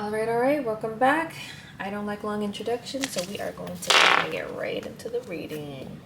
All right, welcome back. I don't like long introductions, so we are going to get right into the reading.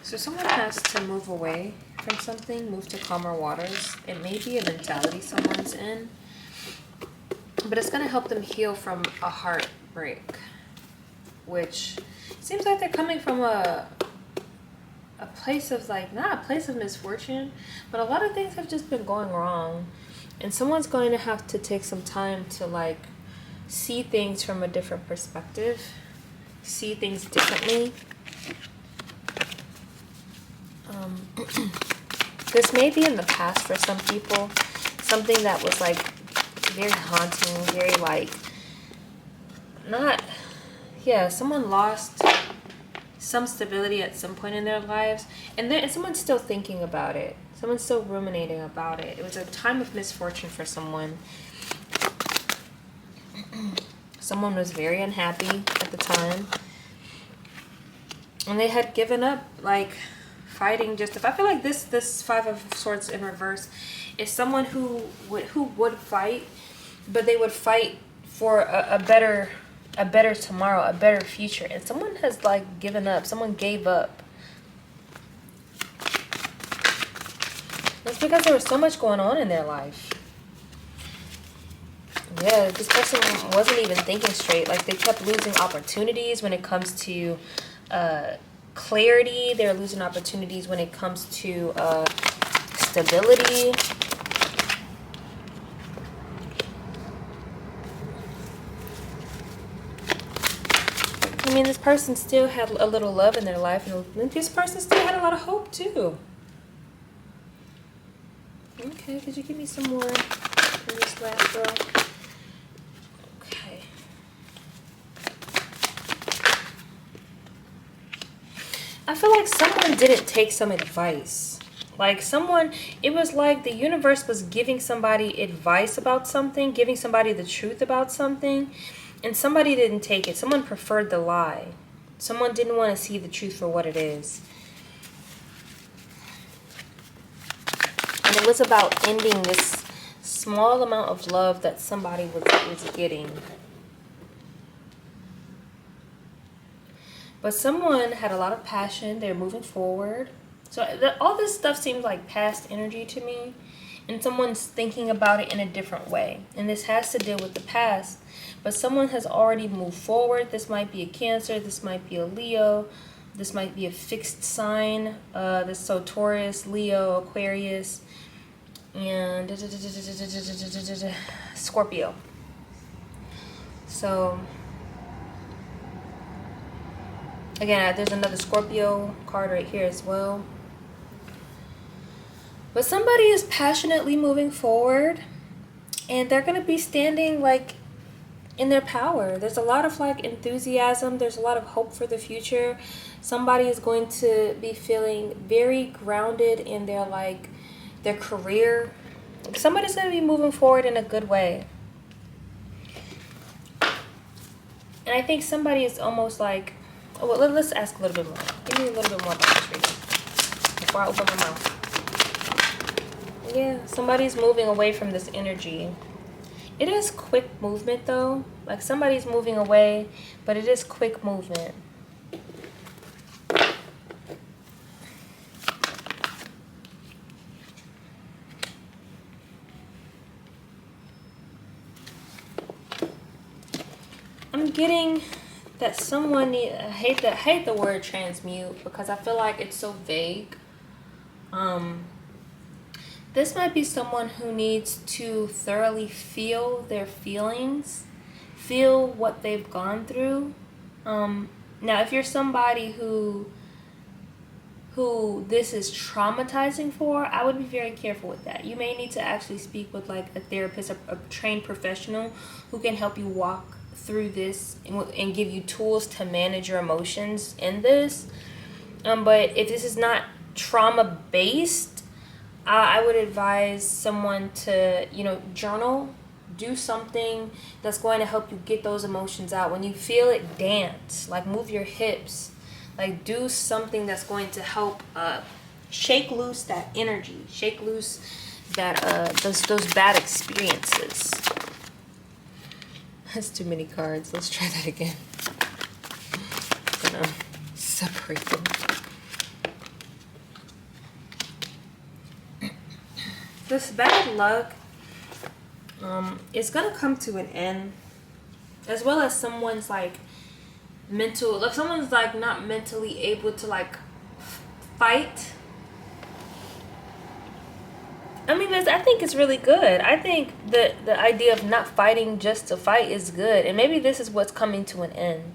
So someone has to move away from something, move to calmer waters. It may be a mentality someone's in, but it's going to help them heal from a heartbreak, which seems like they're coming from a place of not a place of misfortune, but a lot of things have just been going wrong. And someone's going to have to take some time to see things from a different perspective, see things differently. This may be in the past for some people, something that was very haunting, very someone lost some stability at some point in their lives, and someone's still thinking about it. Someone's still ruminating about it. It was a time of misfortune for someone. Someone was very unhappy at the time, and they had given up fighting. I feel like this Five of Swords in reverse is someone who would fight, but they would fight for a better tomorrow, a better future. And someone has given up. Someone gave up. It's because there was so much going on in their life. Yeah, this person wasn't even thinking straight. They kept losing opportunities when it comes to clarity. They're losing opportunities when it comes to stability. I mean, this person still had a little love in their life, and this person still had a lot of hope too. Okay, could you give me some more in this last girl? Okay. I feel like someone didn't take some advice. It was like the universe was giving somebody advice about something, giving somebody the truth about something, and somebody didn't take it. Someone preferred the lie. Someone didn't want to see the truth for what it is. And it was about ending this small amount of love that somebody was getting. But someone had a lot of passion. They're moving forward. So all this stuff seems like past energy to me. And someone's thinking about it in a different way. And this has to deal with the past. But someone has already moved forward. This might be a Cancer. This might be a Leo. This might be a fixed sign. So Taurus, Leo, Aquarius, and Scorpio. So again, there's another Scorpio card right here as well. But somebody is passionately moving forward, and they're going to be standing in their power. There's a lot of enthusiasm. There's a lot of hope for the future. Somebody is going to be feeling very grounded in their career. Somebody's going to be moving forward in a good way. And I think somebody is almost let's ask a little bit more. Give me a little bit more about this reading before I open my mouth. Yeah, somebody's moving away from this energy. It is quick movement though. Somebody's moving away, but it is quick movement. I'm getting that someone I hate the word transmute because I feel like it's so vague. This might be someone who needs to thoroughly feel their feelings, feel what they've gone through. Now, if you're somebody who this is traumatizing for, I would be very careful with that. You may need to actually speak with a therapist, a trained professional who can help you walk through this and give you tools to manage your emotions in this. But if this is not trauma based, I would advise someone to, journal, do something that's going to help you get those emotions out. When you feel it, dance, like move your hips, like do something that's going to help shake loose that energy, shake loose that those bad experiences. That's too many cards. Let's try that again. I'm gonna separate them. This bad luck is gonna come to an end, as well as someone's like mental, like someone's like not mentally able to like fight. I mean, I think it's really good. I think the idea of not fighting just to fight is good, and maybe this is what's coming to an end.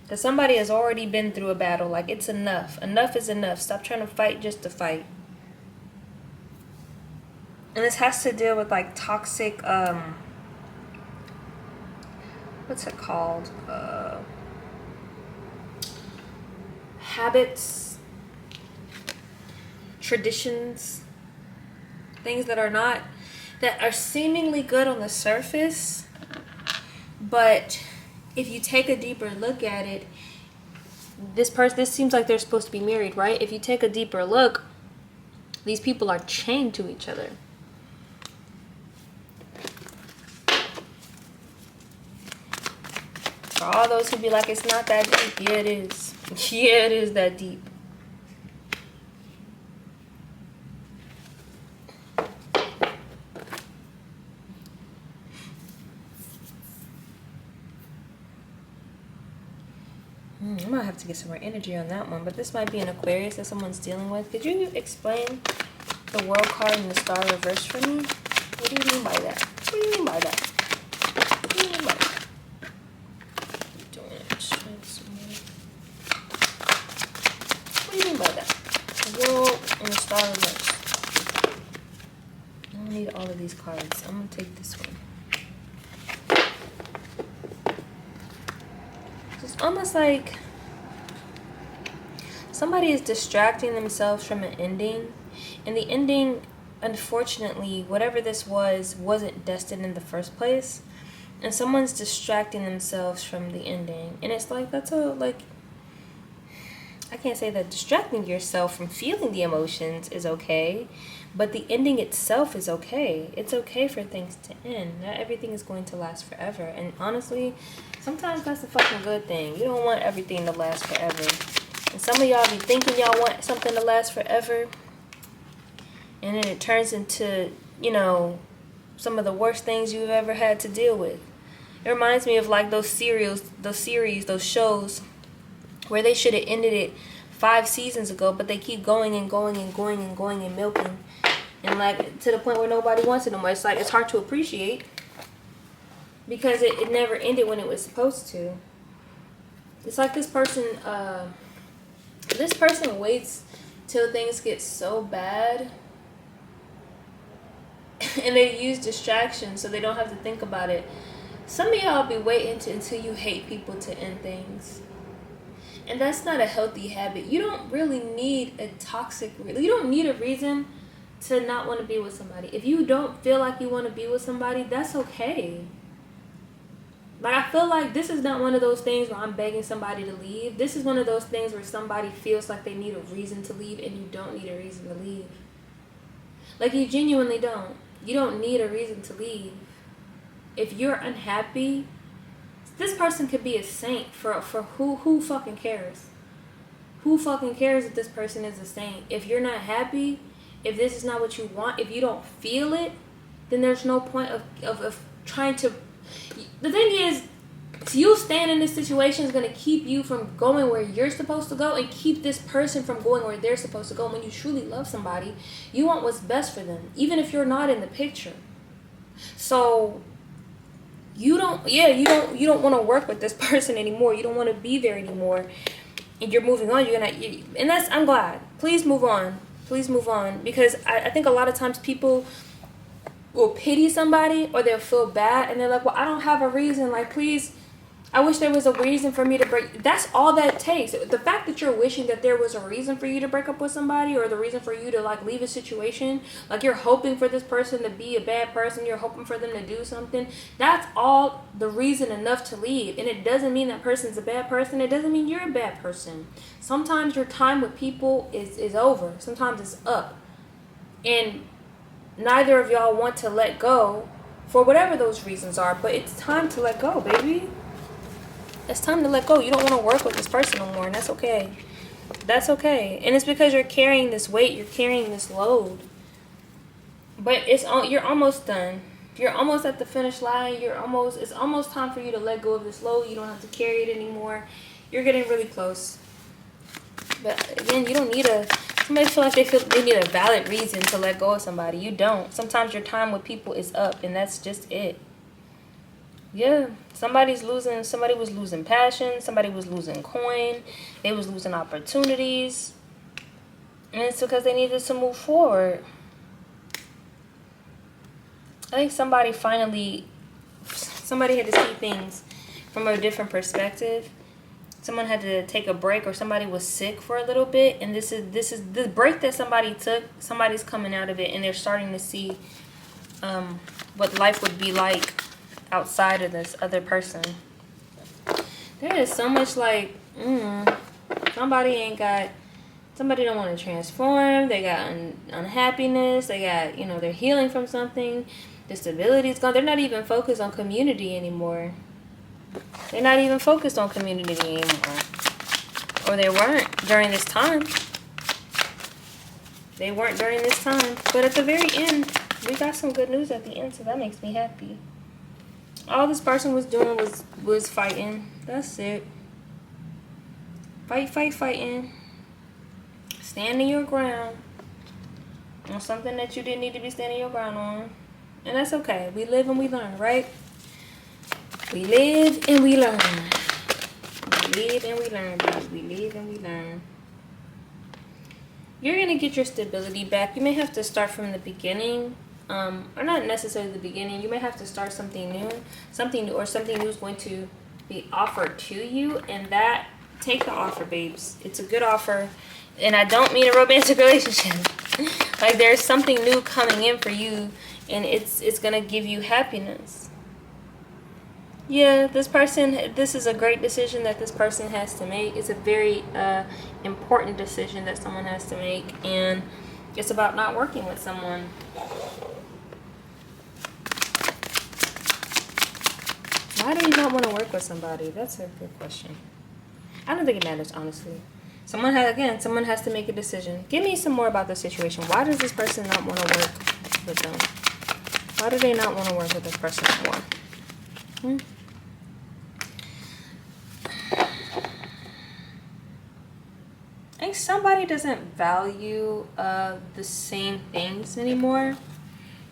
Because somebody has already been through a battle. Like, it's enough. Enough is enough. Stop trying to fight just to fight. And this has to deal with like toxic, what's it called? Habits, traditions, things that are seemingly good on the surface, but if you take a deeper look at it, this seems like they're supposed to be married, right? If you take a deeper look, these people are chained to each other. For all those who be like, it's not that deep, yeah, it is. Yeah, it is that deep. I might have to get some more energy on that one, but this might be an Aquarius that someone's dealing with. Could you explain the World card and the Star reverse for me? What do you mean by that? What do you mean by that? What do you mean by that? What do you mean by that? The World and the Star reverse. I don't need all of these cards. I'm going to take this one. It's almost like somebody is distracting themselves from an ending, and the ending, unfortunately, whatever this was, wasn't destined in the first place, and someone's distracting themselves from the ending. And it's like, I can't say that distracting yourself from feeling the emotions is okay, but the ending itself is okay. It's okay for things to end. Not everything is going to last forever. And honestly, sometimes that's a fucking good thing. You don't want everything to last forever. And some of y'all be thinking y'all want something to last forever, and then it turns into, some of the worst things you've ever had to deal with. It reminds me of like those series, those shows where they should have ended it 5 seasons ago, but they keep going and going and going and going and milking, and like to the point where nobody wants it no more. It's like, it's hard to appreciate because it never ended when it was supposed to. It's like this person waits till things get so bad and they use distraction so they don't have to think about it. Some of y'all be waiting until you hate people to end things. And that's not a healthy habit. You don't really need you don't need a reason to not want to be with somebody. If you don't feel like you want to be with somebody, that's okay. Like, I feel like this is not one of those things where I'm begging somebody to leave. This is one of those things where somebody feels like they need a reason to leave, and you don't need a reason to leave. Like, you genuinely don't. You don't need a reason to leave. If you're unhappy, this person could be a saint for who fucking cares? Who fucking cares if this person is a saint? If you're not happy, if this is not what you want, if you don't feel it, then there's no point of trying to... The thing is, you staying in this situation is going to keep you from going where you're supposed to go and keep this person from going where they're supposed to go. When you truly love somebody, you want what's best for them, even if you're not in the picture. So you don't want to work with this person anymore. You don't want to be there anymore, and you're moving on. I'm glad. Please move on. Please move on, because I think a lot of times people will pity somebody or they'll feel bad and they're like, well, I don't have a reason. Like, please I wish there was a reason for me to break. That's all that takes. The fact that you're wishing that there was a reason for you to break up with somebody, or the reason for you to like leave a situation, like you're hoping for this person to be a bad person, you're hoping for them to do something. That's all the reason enough to leave. And it doesn't mean that person's a bad person. It doesn't mean you're a bad person. Sometimes your time with people is over. Sometimes it's up. And neither of y'all want to let go for whatever those reasons are, but it's time to let go, baby. It's time to let go. You don't want to work with this person no more, and that's okay. That's okay. And it's because you're carrying this weight, you're carrying this load. But you're almost done. You're almost at the finish line. It's almost time for you to let go of this load. You don't have to carry it anymore. You're getting really close. But again, you don't need somebody feel like they need a valid reason to let go of somebody. You don't. Sometimes your time with people is up, and that's just it. Yeah, somebody was losing passion, somebody was losing coin, they was losing opportunities, and it's because they needed to move forward. I think somebody had to see things from a different perspective. Someone had to take a break, or somebody was sick for a little bit, and this is the break that somebody took. Somebody's coming out of it, and they're starting to see what life would be like outside of this other person. There is so much like somebody don't want to transform, they got unhappiness, they got they're healing from something, the stability is gone. They're not even focused on community anymore. Or they weren't during this time. But at the very end, we got some good news at the end, so that makes me happy. All this person was doing was fighting. That's it. Fighting. Standing your ground on something that you didn't need to be standing your ground on. And that's okay. We live and we learn, right? We live and we learn. You're going to get your stability back. You may have to start from the beginning. Or not necessarily the beginning. You may have to start something new, or something new is going to be offered to you, and that, take the offer, babes. It's a good offer, and I don't mean a romantic relationship. Like, there's something new coming in for you, and it's gonna give you happiness. Yeah, this is a great decision that this person has to make. It's a very important decision that someone has to make, and it's about not working with someone. Why do you not want to work with somebody? That's a good question. I don't think it matters, honestly. Someone has to make a decision. Give me some more about the situation. Why does this person not want to work with them? Why do they not want to work with this person anymore? I think somebody doesn't value the same things anymore.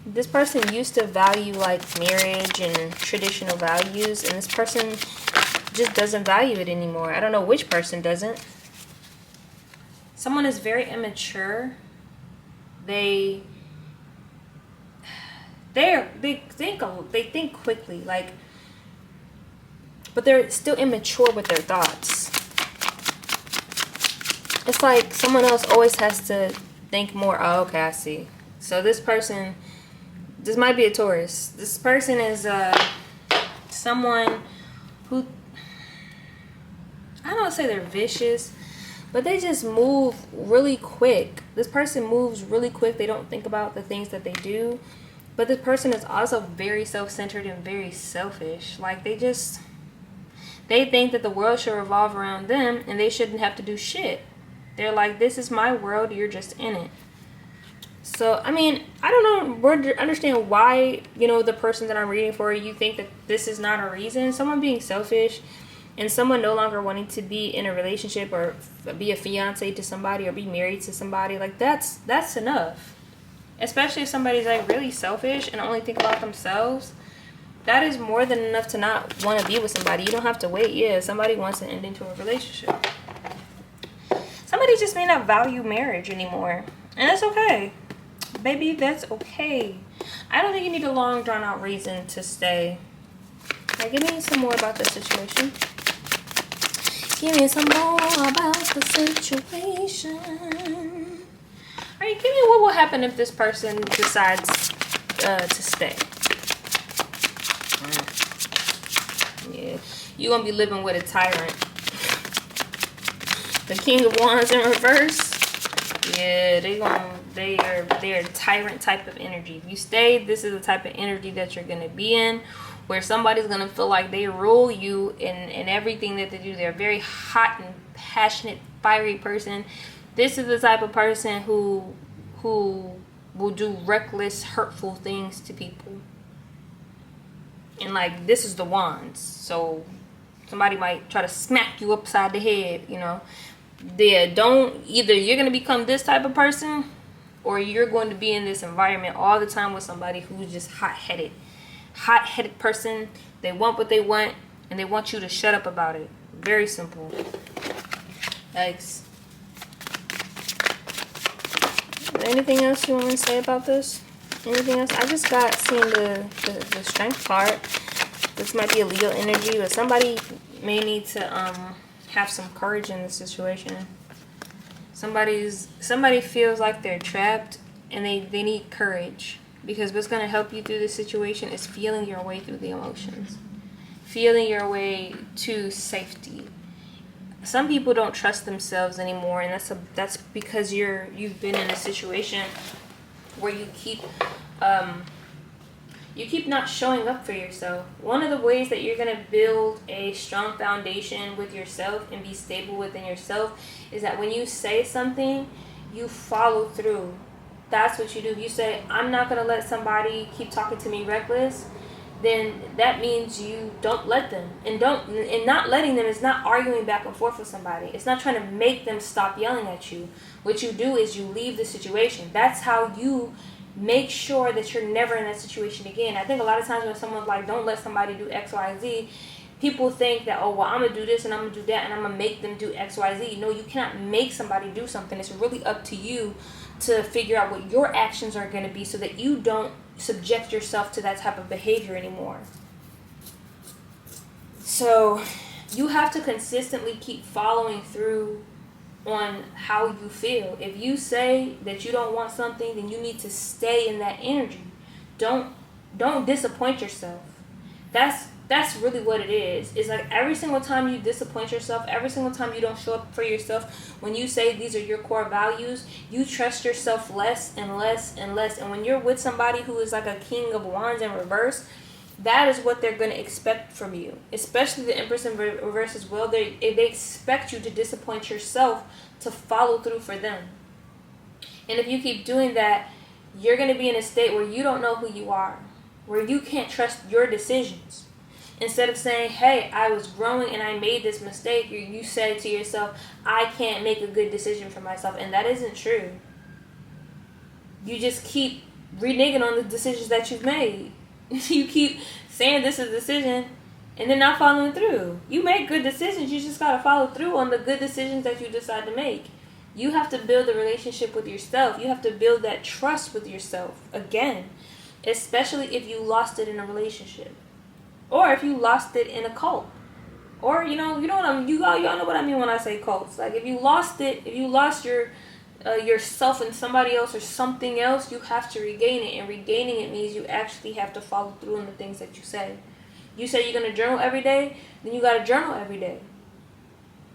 This person used to value like marriage and traditional values, and this person just doesn't value it anymore. I don't know which person doesn't. Someone is very immature. They think quickly, like, but they're still immature with their thoughts. It's like someone else always has to think more. Oh, okay, I see. So this might be a Taurus. This person is someone who, I don't want to say they're vicious, but they just move really quick. This person moves really quick. They don't think about the things that they do. But this person is also very self-centered and very selfish. Like, they think that the world should revolve around them, and they shouldn't have to do shit. They're like, this is my world, you're just in it. So, I mean, I don't understand why, the person that I'm reading for, you think that this is not a reason. Someone being selfish and someone no longer wanting to be in a relationship or be a fiance to somebody or be married to somebody, like, that's enough. Especially if somebody's, like, really selfish and only think about themselves. That is more than enough to not want to be with somebody. You don't have to wait. Yeah, somebody wants to end into a relationship. Somebody just may not value marriage anymore. And that's okay. Baby, that's okay. I don't think you need a long, drawn-out reason to stay. I Alright, give me some more about the situation. Give me some more about the situation. Alright, give me what will happen if this person decides to stay. Yeah, you're gonna be living with a tyrant. The King of Wands in reverse. Yeah, they're a tyrant type of energy. If you stay, this is the type of energy that you're gonna be in, where somebody's gonna feel like they rule you in everything that they do. They're a very hot and passionate, fiery person. This is the type of person who will do reckless, hurtful things to people. And like, this is the wands, so somebody might try to smack you upside the head, you know. Either you're going to become this type of person, or you're going to be in this environment all the time with somebody who's just hot-headed person. They want what they want, and they want you to shut up about it. Very simple. Yikes. Anything else you want to say about this? Anything else? I just got seeing the strength card. This might be a Leo energy, but somebody may need to have some courage in this situation. Somebody feels like they're trapped, and they need courage, because what's going to help you through this situation is feeling your way through the emotions, feeling your way to safety. Some people don't trust themselves anymore, and that's because you've been in a situation where you keep not showing up for yourself. One of the ways that you're going to build a strong foundation with yourself and be stable within yourself is that when you say something, you follow through. That's what you do. If you say, I'm not going to let somebody keep talking to me reckless, then that means you don't let them. And not letting them is not arguing back and forth with somebody. It's not trying to make them stop yelling at you. What you do is you leave the situation. That's how you make sure that you're never in that situation again. I think a lot of times when someone's like, don't let somebody do X, Y, Z, people think that, oh, well, I'm going to do this and I'm going to do that and I'm going to make them do X, Y, Z. No, you cannot make somebody do something. It's really up to you to figure out what your actions are going to be so that you don't subject yourself to that type of behavior anymore. So you have to consistently keep following through on how you feel. If you say that you don't want something, then you need to stay in that energy. Don't disappoint yourself. That's really what it is. It's like every single time you disappoint yourself, every single time you don't show up for yourself, when you say these are your core values, you trust yourself less and less and less. And when you're with somebody who is like a King of Wands in reverse, that is what they're going to expect from you. Especially the Empress in reverse as well. They expect you to disappoint yourself to follow through for them. And if you keep doing that, you're going to be in a state where you don't know who you are, where you can't trust your decisions. Instead of saying, hey, I was growing and I made this mistake, you say to yourself, I can't make a good decision for myself. And that isn't true. You just keep reneging on the decisions that you've made. You keep saying this is a decision and then not following through. You make good decisions. You just got to follow through on the good decisions that you decide to make. You have to build a relationship with yourself. You have to build that trust with yourself again, especially if you lost it in a relationship. Or if you lost it in a cult. Or, you know what y'all know what I mean when I say cults. Like, if you lost yourself in somebody else or something else, you have to regain it. And regaining it means you actually have to follow through on the things that you say. You say you're going to journal every day, then you got to journal every day.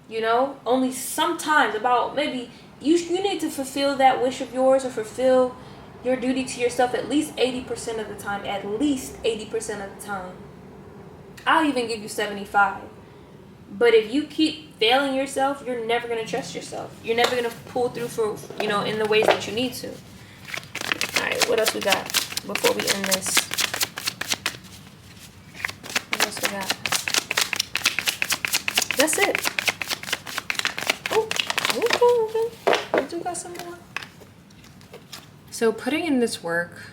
You know, only sometimes, about maybe, you need to fulfill that wish of yours or fulfill your duty to yourself at least 80% of the time. At least 80% of the time. I'll even give you 75. But if you keep failing yourself, you're never going to trust yourself. You're never going to pull through for, in the ways that you need to. Alright, what else we got before we end this? What else we got? That's it. Okay. We do got some more. So putting in this work,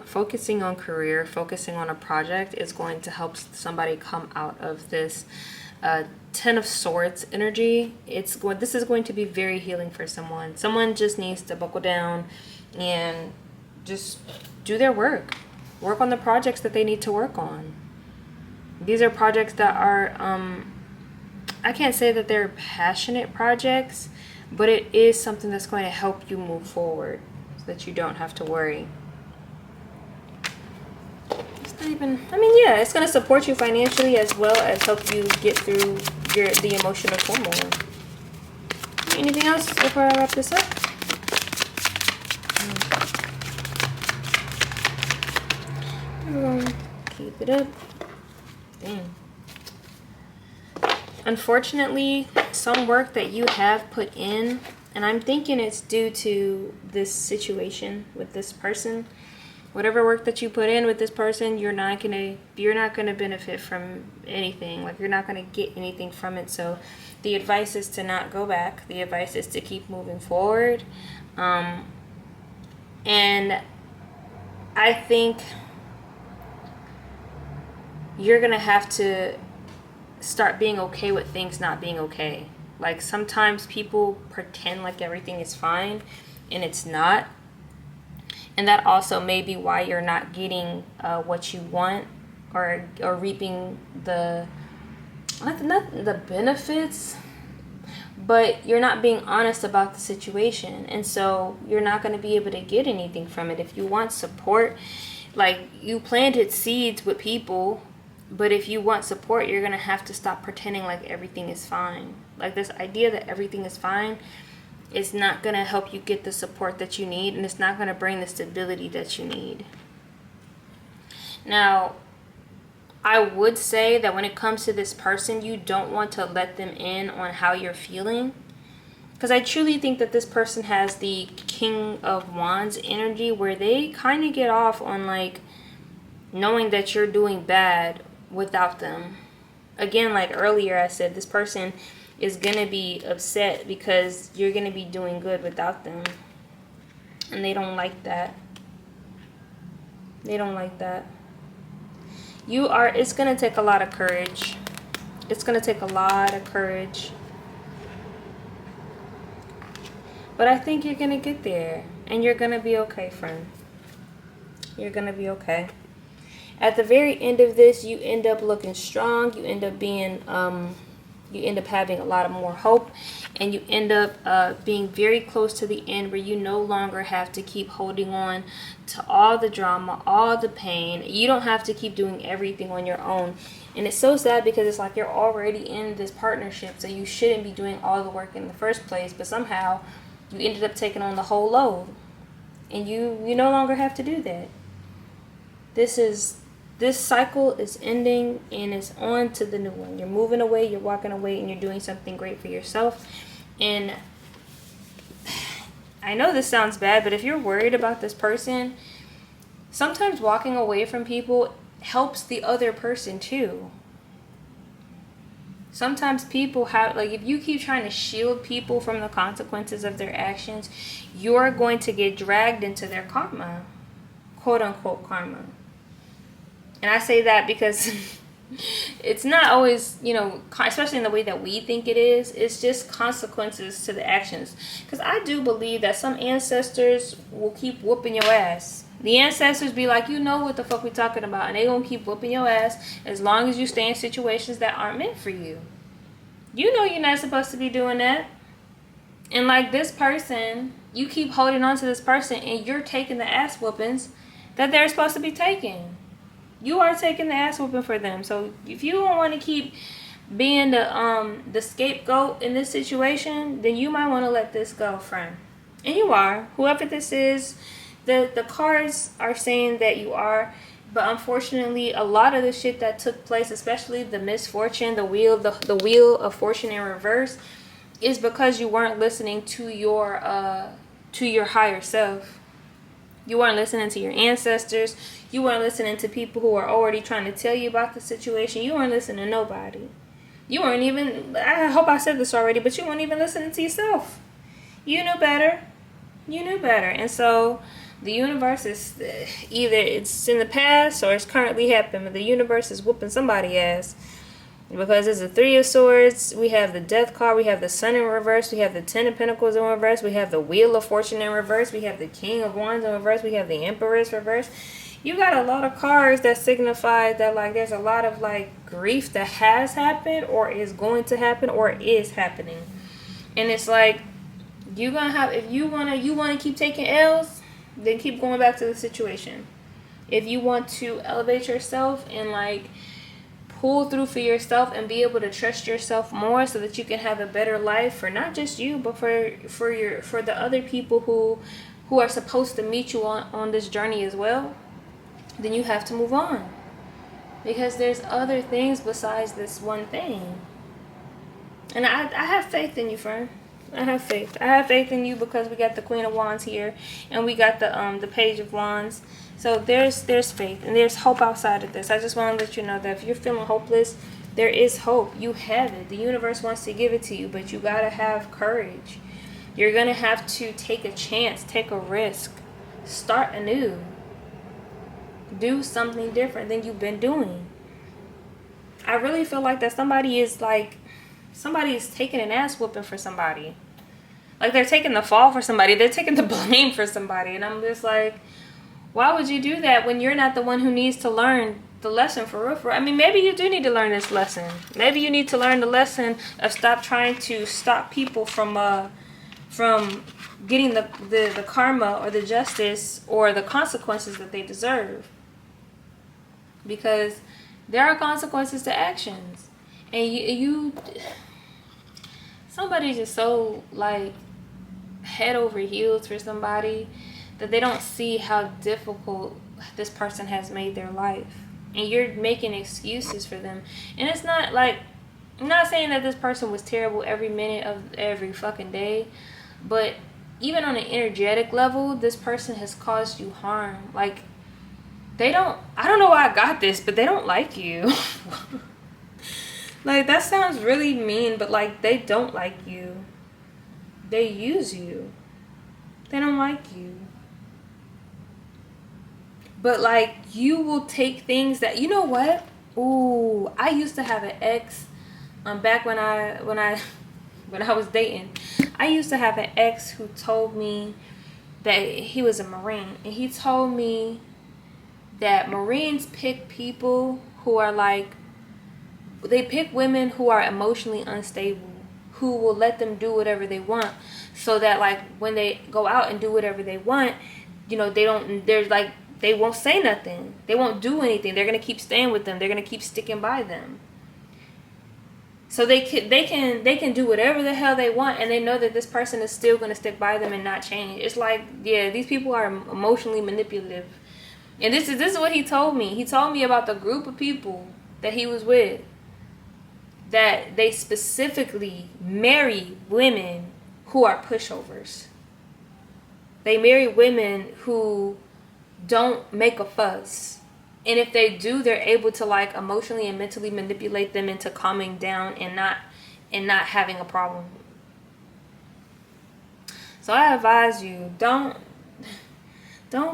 focusing on career, focusing on a project is going to help somebody come out of this Ten of Swords energy. This is going to be very healing for someone. Someone just needs to buckle down and just do their work. Work on the projects that they need to work on. These are projects that are, I can't say that they're passionate projects, but it is something that's going to help you move forward so that you don't have to worry. It's not even, I mean, yeah, it's going to support you financially as well as help you get through the emotional turmoil. Anything else before I wrap this up? Keep it up. Dang. Unfortunately, some work that you have put in, and I'm thinking it's due to this situation with this person. Whatever work that you put in with this person, you're not gonna benefit from anything. Like, you're not gonna get anything from it. So the advice is to not go back. The advice is to keep moving forward. And I think you're gonna have to start being okay with things not being okay. Like, sometimes people pretend like everything is fine and it's not. And that also may be why you're not getting what you want, or reaping the not the benefits, but you're not being honest about the situation, and so you're not going to be able to get anything from it. If you want support, like, you planted seeds with people, but if you want support, you're going to have to stop pretending like everything is fine. Like, this idea that everything is fine, it's not going to help you get the support that you need, and it's not going to bring the stability that you need. Now, I would say that when it comes to this person, you don't want to let them in on how you're feeling, because I truly think that this person has the King of Wands energy, where they kind of get off on, like, knowing that you're doing bad without them. Again, like earlier I said, this person is going to be upset because you're going to be doing good without them. And they don't like that. They don't like that. It's going to take a lot of courage. It's going to take a lot of courage. But I think you're going to get there. And you're going to be okay, friend. You're going to be okay. At the very end of this, you end up looking strong. You end up being... you end up having a lot of more hope, and you end up being very close to the end, where you no longer have to keep holding on to all the drama, all the pain. You don't have to keep doing everything on your own. And it's so sad, because it's like you're already in this partnership, so you shouldn't be doing all the work in the first place, but somehow you ended up taking on the whole load, and you no longer have to do that. This cycle is ending, and it's on to the new one. You're moving away, you're walking away, and you're doing something great for yourself. And I know this sounds bad, but if you're worried about this person, sometimes walking away from people helps the other person too. Sometimes people have, like, if you keep trying to shield people from the consequences of their actions, you're going to get dragged into their karma, quote unquote karma. And I say that because it's not always, especially in the way that we think it is. It's just consequences to the actions. Because I do believe that some ancestors will keep whooping your ass. The ancestors be like, you know what the fuck we talking about. And they gonna keep whooping your ass as long as you stay in situations that aren't meant for you. You know you're not supposed to be doing that. And like this person, you keep holding on to this person, and you're taking the ass whoopings that they're supposed to be taking. You are taking the ass whooping for them. So if you don't want to keep being the scapegoat in this situation, then you might want to let this go, friend. And you are. Whoever this is, the cards are saying that you are. But unfortunately, a lot of the shit that took place, especially the misfortune, the wheel of fortune in reverse, is because you weren't listening to your higher self. You weren't listening to your ancestors. You weren't listening to people who are already trying to tell you about the situation. You weren't listening to nobody. You weren't even, I hope I said this already, but you weren't even listening to yourself. You knew better. You knew better. And so the universe is either it's in the past or it's currently happening. But the universe is whooping somebody's ass. Because it's the Three of Swords, we have the Death card, we have the Sun in reverse, we have the Ten of Pentacles in reverse, we have the Wheel of Fortune in reverse, we have the King of Wands in reverse, we have the Emperor's reverse. You got a lot of cards that signify that like there's a lot of like grief that has happened or is going to happen or is happening. And it's like you're gonna have, if you wanna keep taking L's, then keep going back to the situation. If you want to elevate yourself and like pull through for yourself and be able to trust yourself more so that you can have a better life for not just you but for the other people who are supposed to meet you on this journey as well, then you have to move on. Because there's other things besides this one thing. And I have faith in you, friend. I have faith. I have faith in you because we got the Queen of Wands here and we got the Page of Wands. So there's faith and there's hope outside of this. I just want to let you know that if you're feeling hopeless, there is hope. You have it. The universe wants to give it to you, but you got to have courage. You're going to have to take a chance, take a risk, start anew. Do something different than you've been doing. I really feel like that somebody is taking an ass whooping for somebody. Like they're taking the fall for somebody. They're taking the blame for somebody. And I'm just like, why would you do that when you're not the one who needs to learn the lesson for real? I mean, maybe you do need to learn this lesson. Maybe you need to learn the lesson of stop trying to stop people from getting the karma or the justice or the consequences that they deserve. Because there are consequences to actions. And somebody's just so like head over heels for somebody that they don't see how difficult this person has made their life. And you're making excuses for them. And it's not like, I'm not saying that this person was terrible every minute of every fucking day, but even on an energetic level, this person has caused you harm. Like, I don't know why I got this, but they don't like you. Like, that sounds really mean, but like, they don't like you. They use you. They don't like you. But like, you will take things that, you know what? Ooh, I used to have an ex, back when I was dating. I used to have an ex who told me that he was a Marine, and he told me that Marines pick people who are like, they pick women who are emotionally unstable, who will let them do whatever they want, so that like when they go out and do whatever they want, you know, they won't say nothing. They won't do anything. They're going to keep staying with them. They're going to keep sticking by them. So they can do whatever the hell they want, and they know that this person is still going to stick by them and not change. It's like, yeah, these people are emotionally manipulative. And this is what he told me. He told me about the group of people that he was with, that they specifically marry women who are pushovers. They marry women who don't make a fuss. And if they do, they're able to like emotionally and mentally manipulate them into calming down and not having a problem. So I advise you, don't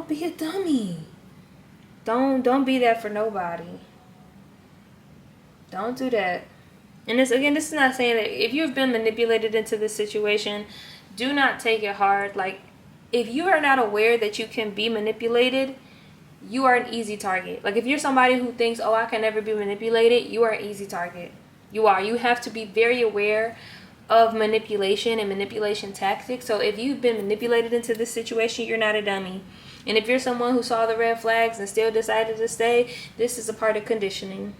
be a dummy. Don't be that for nobody. Don't do that. And this is not saying that if you've been manipulated into this situation, do not take it hard. Like, if you are not aware that you can be manipulated, you are an easy target. Like, if you're somebody who thinks, oh, I can never be manipulated, you are an easy target. You are. You have to be very aware of manipulation and manipulation tactics. So if you've been manipulated into this situation, you're not a dummy. And if you're someone who saw the red flags and still decided to stay, this is a part of conditioning.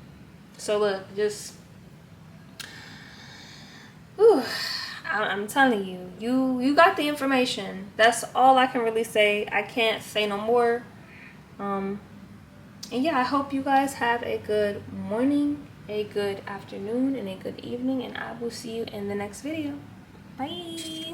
So look, just, I'm telling you, you got the information. That's all I can really say. I can't say no more. And yeah, I hope you guys have a good morning, a good afternoon, and a good evening, and I will see you in the next video. Bye.